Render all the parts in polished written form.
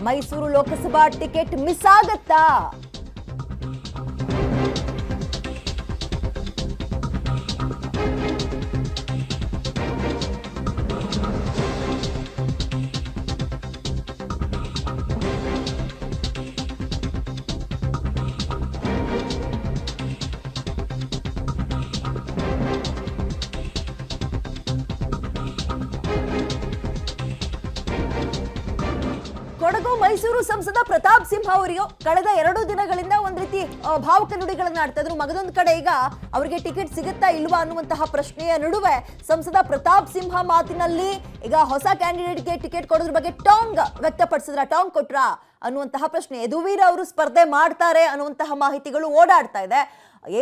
Mysuru Lok Sabha ticket miss ಆಗತ್ತಾ? ಕೊಡಗು ಮೈಸೂರು ಸಂಸದ ಪ್ರತಾಪ್ ಸಿಂಹ ಅವರಿಗೆ ಕಳೆದ 2 ದಿನಗಳಿಂದ ಒಂದ್ ರೀತಿ ಭಾವುಕ ನುಡಿಗಳನ್ನ ಆಡ್ತಾ ಇದ್ರು. ಮಗದೊಂದು ಕಡೆ ಈಗ ಅವರಿಗೆ ಟಿಕೆಟ್ ಸಿಗುತ್ತಾ ಇಲ್ವಾ ಅನ್ನುವಂತಹ ಪ್ರಶ್ನೆಯ ನಡುವೆ ಸಂಸದ ಪ್ರತಾಪ್ ಸಿಂಹ ಮಾತಿನಲ್ಲಿ ಈಗ ಹೊಸ ಕ್ಯಾಂಡಿಡೇಟ್ಗೆ ಟಿಕೆಟ್ ಕೊಡೋದ್ರ ಬಗ್ಗೆ ಟಾಂಗ್ ವ್ಯಕ್ತಪಡಿಸಿದ್ರ, ಟಾಂಗ್ ಕೊಟ್ರ ಅನ್ನುವಂತಹ ಪ್ರಶ್ನೆ. ಯದುವೀರ್ ಅವರು ಸ್ಪರ್ಧೆ ಮಾಡ್ತಾರೆ ಅನ್ನುವಂತಹ ಮಾಹಿತಿಗಳು ಓಡಾಡ್ತಾ ಇದೆ.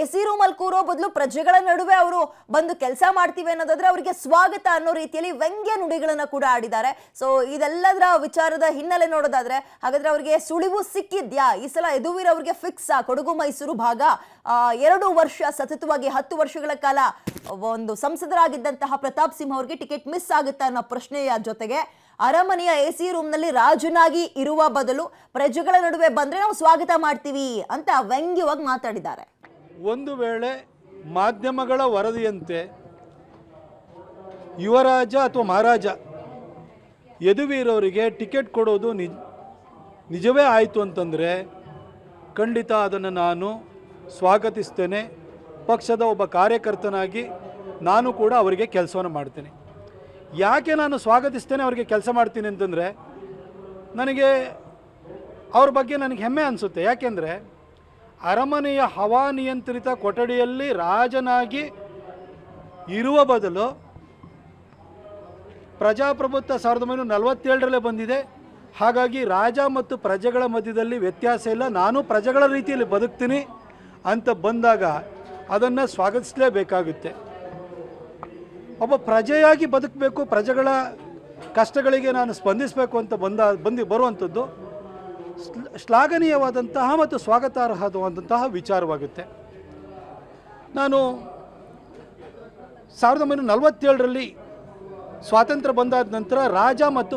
ಎಸಿ ರೂಮಲ್ಲಿ ಕೂರೋ ಬದಲು ಪ್ರಜೆಗಳ ನಡುವೆ ಅವರು ಬಂದು ಕೆಲಸ ಮಾಡ್ತೀವಿ ಅನ್ನೋದಾದ್ರೆ ಅವರಿಗೆ ಸ್ವಾಗತ ಅನ್ನೋ ರೀತಿಯಲ್ಲಿ ವ್ಯಂಗ್ಯ ನುಡಿಗಳನ್ನ ಕೂಡ ಆಡಿದ್ದಾರೆ. ಸೊ ಇದೆಲ್ಲದರ ವಿಚಾರದ ಹಿನ್ನೆಲೆ ನೋಡೋದಾದ್ರೆ ಹಾಗಾದ್ರೆ ಅವರಿಗೆ ಸುಳಿವು ಸಿಕ್ಕಿದ್ಯಾ? ಈ ಸಲ ಯದುವೀರ್ ಅವರಿಗೆ ಫಿಕ್ಸ್ ಕೊಡಗು ಮೈಸೂರು ಭಾಗ 2 ವರ್ಷ ಸತತವಾಗಿ 10 ವರ್ಷಗಳ ಕಾಲ ಒಂದು ಸಂಸದರಾಗಿದ್ದಂತಹ ಪ್ರತಾಪ್ ಸಿಂಹ ಅವರಿಗೆ ಟಿಕೆಟ್ ಮಿಸ್ ಆಗುತ್ತಾ ಅನ್ನೋ ಪ್ರಶ್ನೆಯ ಜೊತೆಗೆ ಅರಮನೆಯ ಎಸಿ ರೂಮ್ನಲ್ಲಿ ರಾಜನಾಗಿ ಇರುವ ಬದಲು ಪ್ರಜೆಗಳ ನಡುವೆ ಬಂದ್ರೆ ನಾವು ಸ್ವಾಗತ ಮಾಡ್ತೀವಿ ಅಂತ ವ್ಯಂಗ್ಯವಾಗಿ ಮಾತಾಡಿದ್ದಾರೆ. ಒಂದು ವೇಳೆ ಮಾಧ್ಯಮಗಳ ವರದಿಯಂತೆ ಯುವರಾಜ ಅಥವಾ ಮಹಾರಾಜ ಯದುವೀರ್ ಅವರಿಗೆ ಟಿಕೆಟ್ ಕೊಡೋದು ನಿಜವೇ ಆಯಿತು ಅಂತಂದರೆ ಖಂಡಿತ ಅದನ್ನು ನಾನು ಸ್ವಾಗತಿಸ್ತೇನೆ. ಪಕ್ಷದ ಒಬ್ಬ ಕಾರ್ಯಕರ್ತನಾಗಿ ನಾನು ಕೂಡ ಅವರಿಗೆ ಕೆಲಸವನ್ನು ಮಾಡ್ತೇನೆ. ಯಾಕೆ ನಾನು ಸ್ವಾಗತಿಸ್ತೇನೆ, ಅವರಿಗೆ ಕೆಲಸ ಮಾಡ್ತೀನಿ ಅಂತಂದರೆ ನನಗೆ ಅವ್ರ ಬಗ್ಗೆ ನನಗೆ ಹೆಮ್ಮೆ ಅನಿಸುತ್ತೆ. ಯಾಕೆಂದರೆ ಅರಮನೆಯ ಹವಾನಿಯಂತ್ರಿತ ಕೊಠಡಿಯಲ್ಲಿ ರಾಜನಾಗಿ ಇರುವ ಬದಲು ಪ್ರಜಾಪ್ರಭುತ್ವ 1947ರಲ್ಲೇ ಬಂದಿದೆ. ಹಾಗಾಗಿ ರಾಜ ಮತ್ತು ಪ್ರಜೆಗಳ ಮಧ್ಯದಲ್ಲಿ ವ್ಯತ್ಯಾಸ ಇಲ್ಲ, ನಾನು ಪ್ರಜೆಗಳ ರೀತಿಯಲ್ಲಿ ಬದುಕ್ತೀನಿ ಅಂತ ಬಂದಾಗ ಅದನ್ನು ಸ್ವಾಗತಿಸಲೇಬೇಕಾಗುತ್ತೆ. ಒಬ್ಬ ಪ್ರಜೆಯಾಗಿ ಬದುಕಬೇಕು, ಪ್ರಜೆಗಳ ಕಷ್ಟಗಳಿಗೆ ನಾನು ಸ್ಪಂದಿಸಬೇಕು ಅಂತ ಬರುವಂಥದ್ದು ಶ್ಲಾಘನೀಯವಾದಂತಹ ಮತ್ತು ಸ್ವಾಗತಾರ್ಹವಾದಂತಹ ವಿಚಾರವಾಗುತ್ತೆ. ನಾನು 1947ರಲ್ಲಿ ಸ್ವಾತಂತ್ರ್ಯ ಬಂದಾದ ನಂತರ ರಾಜ ಮತ್ತು